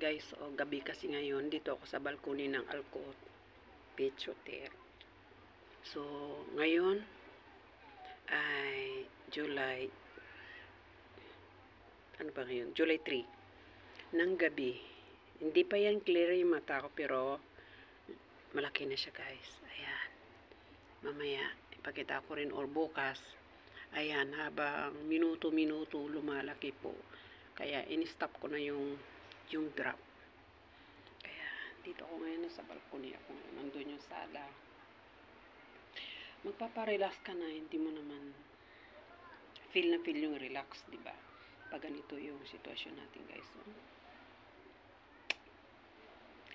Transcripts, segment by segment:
Guys, gabi kasi ngayon, dito ako sa balkoni ng Alcott Beach Hotel. So, ngayon ay July, ano ba ngayon? July 3 ng gabi. Hindi pa yan clear yung mata ko, pero malaki na siya, guys. Ayan. Mamaya, ipakita ko rin or bukas. Ayan, habang minuto-minuto lumalaki po. Kaya in-stop ko na yung drop. Kaya dito ako ngayon sa balcony ako. Nandun yung sala. Magpaparelax ka na, hindi mo naman feel yung relax, di ba? Pag ganito yung sitwasyon natin, guys. So,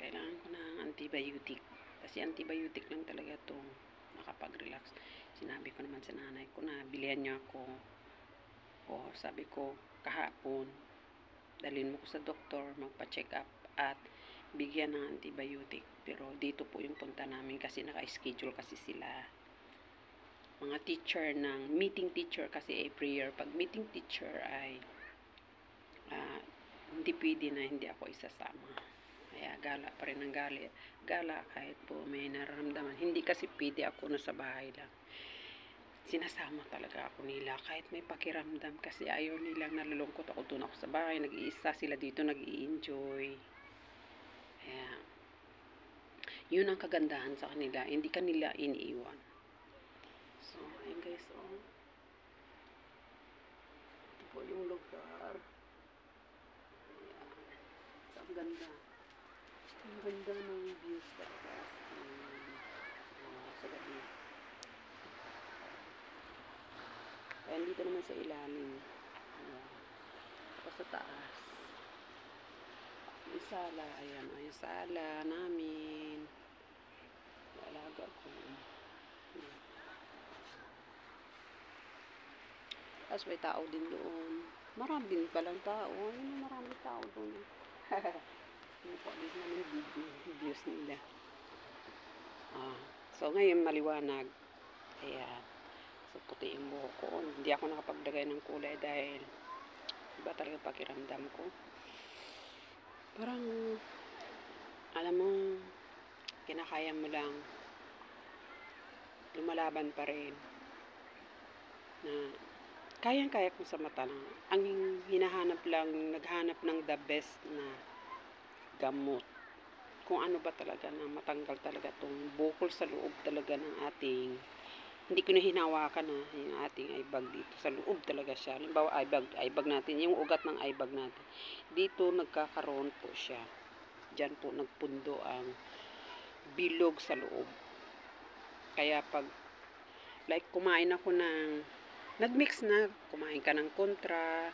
kailangan ko ng antibiotic. Kasi antibiotic lang talaga itong makapag-relax. Sinabi ko naman sa nanay ko na bilihan niya ako. O sabi ko kahapon, dalhin mo ko sa doktor, magpa-check up at bigyan ng antibiotic. Pero dito po yung punta namin kasi naka-schedule kasi sila. Mga teacher ng meeting teacher kasi every year. Pag meeting teacher ay hindi pwede na hindi ako isasama. Kaya gala pa rin ng gala kahit po may nararamdaman. Hindi kasi pwede ako na sa bahay lang. Sinasama talaga ako nila kahit may pakiramdam kasi ayaw nilang nalulungkot ako doon ako sa bahay, nag-iisa sila dito, nag-i-enjoy. Kaya yun ang kagandahan sa kanila, hindi kanila iniiwan. So ayun guys, ito po yung lugar. Ayan. So ang ganda ng views talaga sa gabi. Kaya dito naman sa ilalim. Tapos sa taas. Yung sala. Ayan. Yung sala namin. Alaga ko. Tapos may tao din doon. Marami din palang tao. Ayun, marami tao doon. Ano po, dito namin videos nila. So ngayon maliwanag. Ayan. So puti yung buhok ko. Hindi ako nakapagdagay ng kulay dahil iba talaga pakiramdam ko. Parang alam mo, kinakaya mo lang, lumalaban pa rin na kayang-kaya ko sa mata lang. Ang hinahanap lang, naghanap ng the best na gamot. Kung ano ba talaga na matanggal talaga itong bukol sa loob talaga ng ating, hindi ko na hinawakan na yung ating eye bag dito. Sa loob talaga siya. Halimbawa, eye bag natin, yung ugat ng eye bag natin. Dito nagkakaroon po siya. Diyan po nagpundo ang bilog sa loob. Kaya pag, like kumain ako ng, nagmix na, kumain ka ng kontra,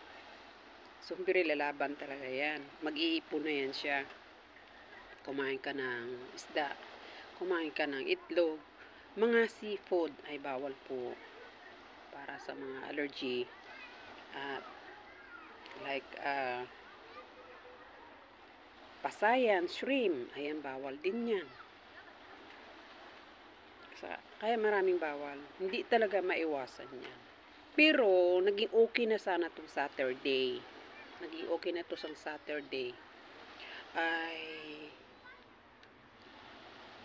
sumpiri lalaban talaga yan. Mag-iipon na yan siya. Kumain ka ng isda, kumain ka ng itlog, mga seafood ay bawal po para sa mga allergy. Like pasayan, shrimp, ayan bawal din yan. Kaya maraming bawal. Hindi talaga maiwasan yan. Pero naging okay na sana itong Saturday. Naging okay na ito sa Saturday. Ay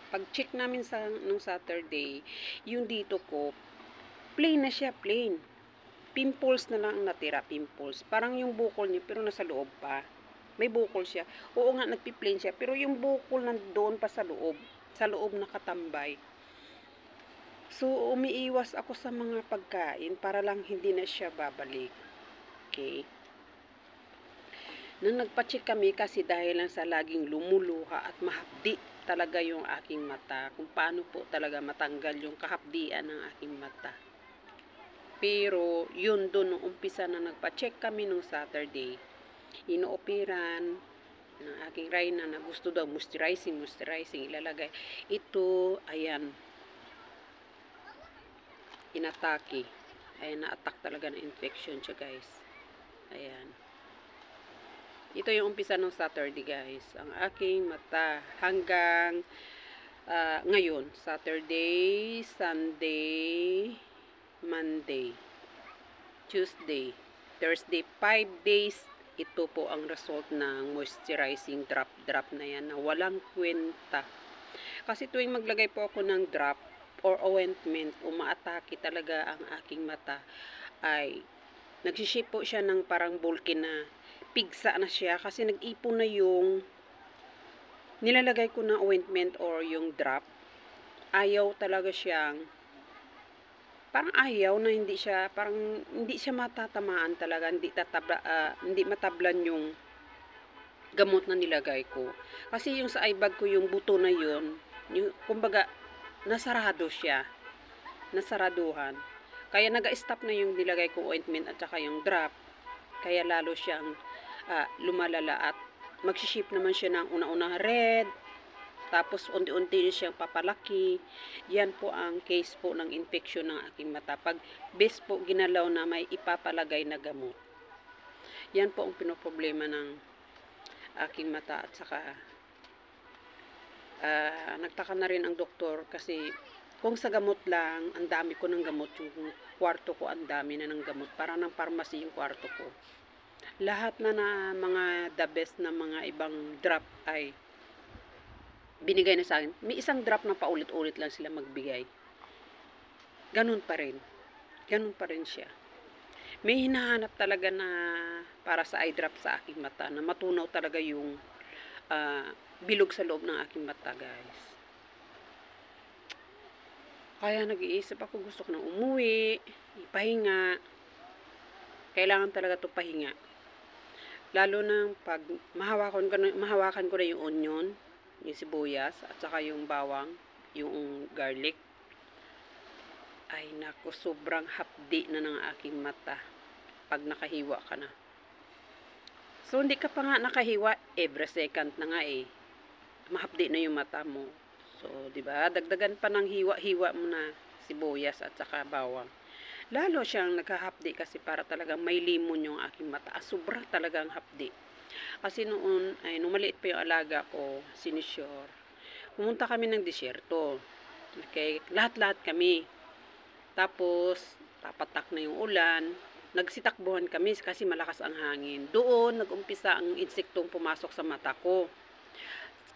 pag-check namin nung Saturday, yung dito ko, plain na siya, plain. Pimples na lang ang natira, pimples. Parang yung bukol niya, pero nasa loob pa. May bukol siya. Oo nga, nagpi-plain siya, pero yung bukol nandoon pa sa loob nakatambay. So, umiiwas ako sa mga pagkain para lang hindi na siya babalik. Okay? Nung nagpa-check kami kasi dahil lang sa laging lumuluha at mahapdi talaga yung aking mata, kung paano po talaga matanggal yung kahapdian ng aking mata. Pero yun doon nung umpisa na nagpa-check kami nung Saturday, inooperan ng aking Rayna na gusto daw moisturizing ilalagay. Ito, ayan, inatake. Ayan, na-attack talaga ng infection siya, guys. Ayan. Ito yung umpisa ng Saturday, guys. Ang aking mata hanggang ngayon, Saturday, Sunday, Monday, Tuesday, Thursday, 5 days ito po ang result ng moisturizing drop na yan na walang kwenta. Kasi tuwing maglagay po ako ng drop or ointment, umaatake talaga ang aking mata, ay nagsishape po siya ng parang bulky na pigsa na siya kasi nag-ipon na yung nilalagay ko na ointment or yung drop. Ayaw talaga siyang parang ayaw na hindi siya matatamaan talaga, hindi matablan yung gamot na nilagay ko. Kasi yung sa eye bag ko, yung buto na yun, kumbaga nasarado siya, nasaraduhan. Kaya naga-stop na yung nilagay ko ointment at saka yung drop. Kaya lalo siyang lumalala at magsiship naman siya ng una-una red, tapos unti-unti siyang papalaki. Yan po ang case po ng infection ng aking mata. Pag best po ginalaw na may ipapalagay na gamot. Yan po ang pinoproblema ng aking mata. At saka nagtaka na rin ang doktor kasi kung sa gamot lang, ang dami ko ng gamot. Yung kwarto ko, ang dami na ng gamot. Para ng pharmacy yung kwarto ko. Lahat na mga the best na mga ibang drop ay binigay na sa akin. May isang drop na paulit-ulit lang sila magbigay. Ganun pa rin. Ganun pa rin siya. May hinahanap talaga na para sa eye drop sa aking mata na matunaw talaga yung bilog sa loob ng aking mata, guys. Kaya nag-iisip ako, gusto ko nang umuwi, ipahinga. Kailangan talaga ito pahinga. Lalo na pag mahawakan ko na yung onion, yung sibuyas, at saka yung bawang, yung garlic. Ay naku, sobrang hapdi na ng aking mata pag nakahiwa ka na. So hindi ka pa nga nakahiwa, every second na nga mahapdi na yung mata mo. So, di ba? Dagdagan pa ng hiwa-hiwa mo na sibuyas at saka bawang. Lalo siyang nagkahapdi kasi para talagang may limon yung aking mata. Sobra talagang hapdi. Kasi noon, nung maliit pa yung alaga ko, sinisure, pumunta kami ng disyerto. Okay? Lahat-lahat kami. Tapos, tapatak na yung ulan. Nagsitakbuhan kami kasi malakas ang hangin. Doon, nag-umpisa ang insektong pumasok sa mata ko.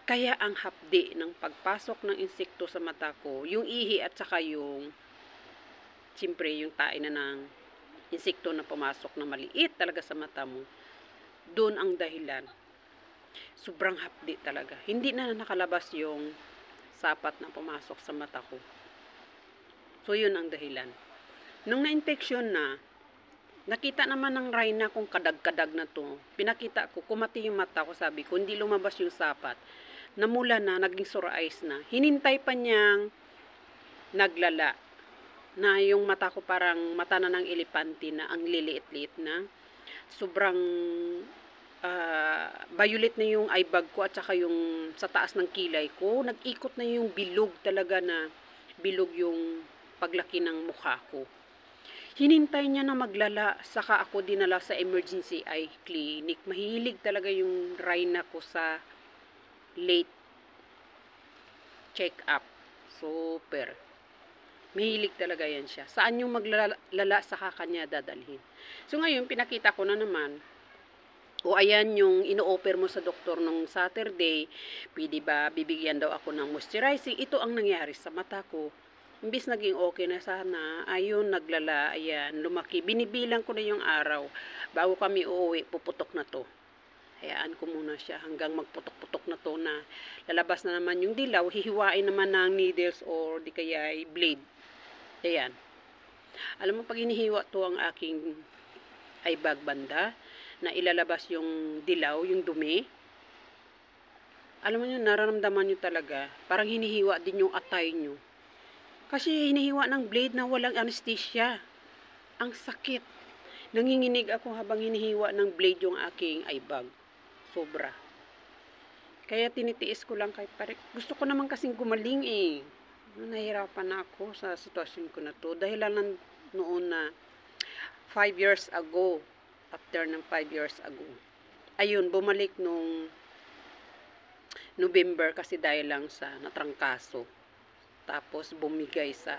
Kaya ang hapdi ng pagpasok ng insekto sa mata ko, yung ihi at saka yung, siyempre, yung tae na ng insekto na pumasok na maliit talaga sa mata mo, doon ang dahilan. Sobrang hapdi talaga. Hindi na nakalabas yung sapat na pumasok sa mata ko. So, yun ang dahilan. Nung na-infection na, nakita naman ng Rhina kung kadag-kadag na to. Pinakita ko, kumati yung mata ko, sabi ko, hindi lumabas yung sapat. Namula na, naging sore eyes na. Hinintay pa niyang naglala. Na yung mata ko parang mata na ng elepante na ang liliit-liit na. Sobrang violet na yung eye bag ko at saka yung sa taas ng kilay ko. Nag-ikot na yung bilog talaga na bilog yung paglaki ng mukha ko. Hinintay niya na maglala, saka ako dinala sa emergency eye clinic. Mahilig talaga yung Rhina ko sa late check-up. Super. Mahilig talaga yan siya. Saan yung maglala, saka kanya dadalhin. So ngayon, pinakita ko na naman, o ayan yung ino-offer mo sa doktor nung Saturday, pwede ba bibigyan daw ako ng moisturizing? Ito ang nangyari sa mata ko. Imbis naging okay na sana, ayun, naglala, ayan, lumaki. Binibilang ko na yung araw. Bago kami uuwi, puputok na to. Hayaan ko muna siya hanggang magputok-putok na to na lalabas na naman yung dilaw, hihiwain naman ng needles or di kaya blade. Ayan. Alam mo, pag hinihiwa to ang aking eye bag banda, na ilalabas yung dilaw, yung dumi, alam mo yun, nararamdaman nyo talaga, parang hinihiwa din yung atay nyo. Kasi hinihiwa ng blade na walang anesthesia. Ang sakit. Nanginginig ako habang hinihiwa ng blade yung aking eye bag. Sobra. Kaya tinitiis ko lang kahit pare. Gusto ko naman kasing gumaling Nahihirapan na ako sa sitwasyon ko na to. Dahil lang noon na 5 years ago. After ng 5 years ago. Ayun, bumalik nung November kasi dahil lang sa natrangkaso. Tapos bumigay sa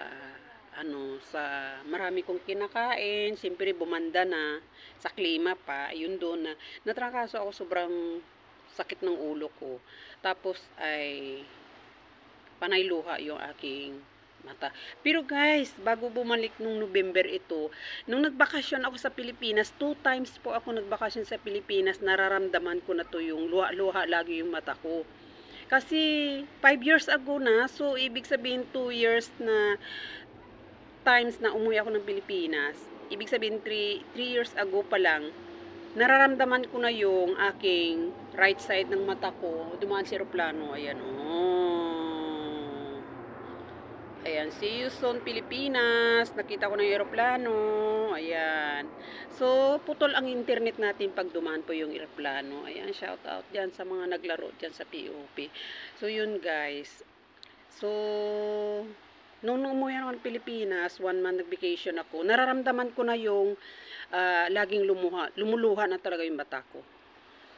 sa marami kong kinakain, siyempre bumanda na sa klima pa, yun doon na natrangkaso ako, sobrang sakit ng ulo ko. Tapos ay panay luha yung aking mata. Pero guys, bago bumalik nung November ito, nung nagbakasyon ako sa Pilipinas, 2 times po ako nagbakasyon sa Pilipinas, nararamdaman ko na to yung luha-luha lagi yung mata ko. Kasi 5 years ago na, so ibig sabihin 2 years na times na umuwi ako ng Pilipinas, ibig sabihin 3 years ago pa lang, nararamdaman ko na yung aking right side ng mata ko, dumaan si eroplano, ayan, ayan, see you soon Pilipinas, nakita ko ng eroplano, ayan, so putol ang internet natin pag dumaan po yung eroplano, ayan, shout out dyan sa mga naglaro dyan sa POP, so yun guys, so nung umuwi ako ng Pilipinas, 1 month nag-vacation ako, nararamdaman ko na yung laging lumuluha na talaga yung mata ko.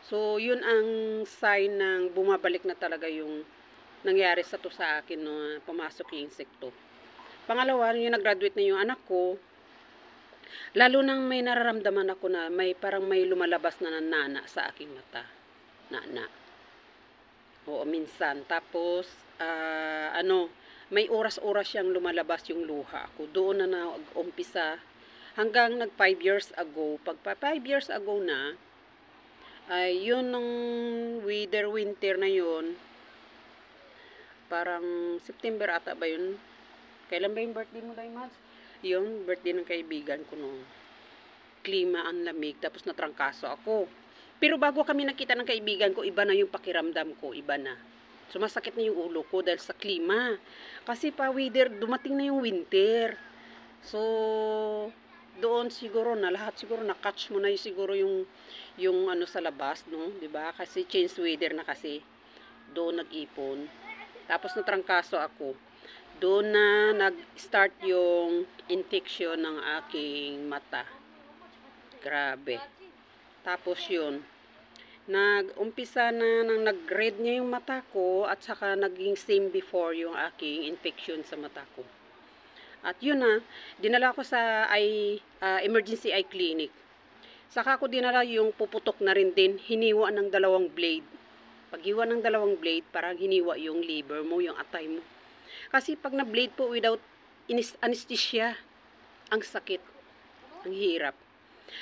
So, yun ang sign ng bumabalik na talaga yung nangyari sa to sa akin no, pumasok yung insekto. Pangalawa, yung nag-graduate na yung anak ko, lalo nang may nararamdaman ako na parang may lumalabas na nana sa aking mata. Nana. Oo, minsan. Tapos, may oras-oras siyang lumalabas yung luha ko. Doon na nag-umpisa hanggang nag 5 years ago. Pag 5 years ago na, ay yun ng winter na yun, parang September ata ba yun? Kailan ba yung birthday mo, Daimats? Yun, birthday ng kaibigan ko noon. Klima ang lamig, tapos natrangkaso ako. Pero bago kami nakita ng kaibigan ko, iba na yung pakiramdam ko, iba na. Sumasakit na yung ulo ko dahil sa klima. Kasi weather, dumating na yung winter. So, doon siguro na lahat siguro na-catch mo na yung, siguro yung sa labas, no? 'Di ba? Kasi change weather na kasi. Doon nag-ipon. Tapos natrangkaso ako. Doon na nag-start yung infection ng aking mata. Grabe. Tapos yun, nag-umpisa na nang nag-red niya yung mata ko at saka naging same before yung aking infection sa mata ko. At yun na, dinala ko sa emergency eye clinic. Saka ko dinala yung puputok na rin din, hiniwa ng 2 blade. Paghiwa ng 2 blade, parang hiniwa yung liver mo, yung atay mo. Kasi pag na-blade po without anesthesia, ang sakit, ang hirap.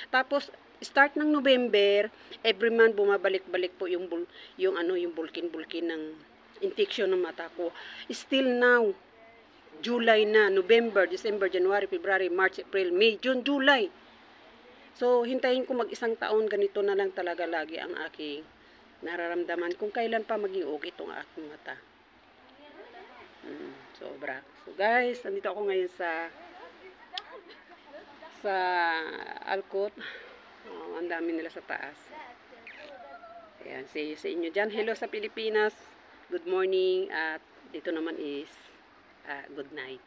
Tapos, start ng November, every month bumabalik-balik po yung bulkin-bulkin ng infection ng mata ko. Still now, July na, November, December, January, February, March, April, May, June, July. So, hintayin ko mag-1 taon, ganito na lang talaga lagi ang aking nararamdaman kung kailan pa maging okay itong aking mata. Sobra. So, guys, nandito ako ngayon sa Alcott. Ang dami nila sa taas. Ayan, see you sa inyo dyan. Hello sa Pilipinas. Good morning. At dito naman is good night.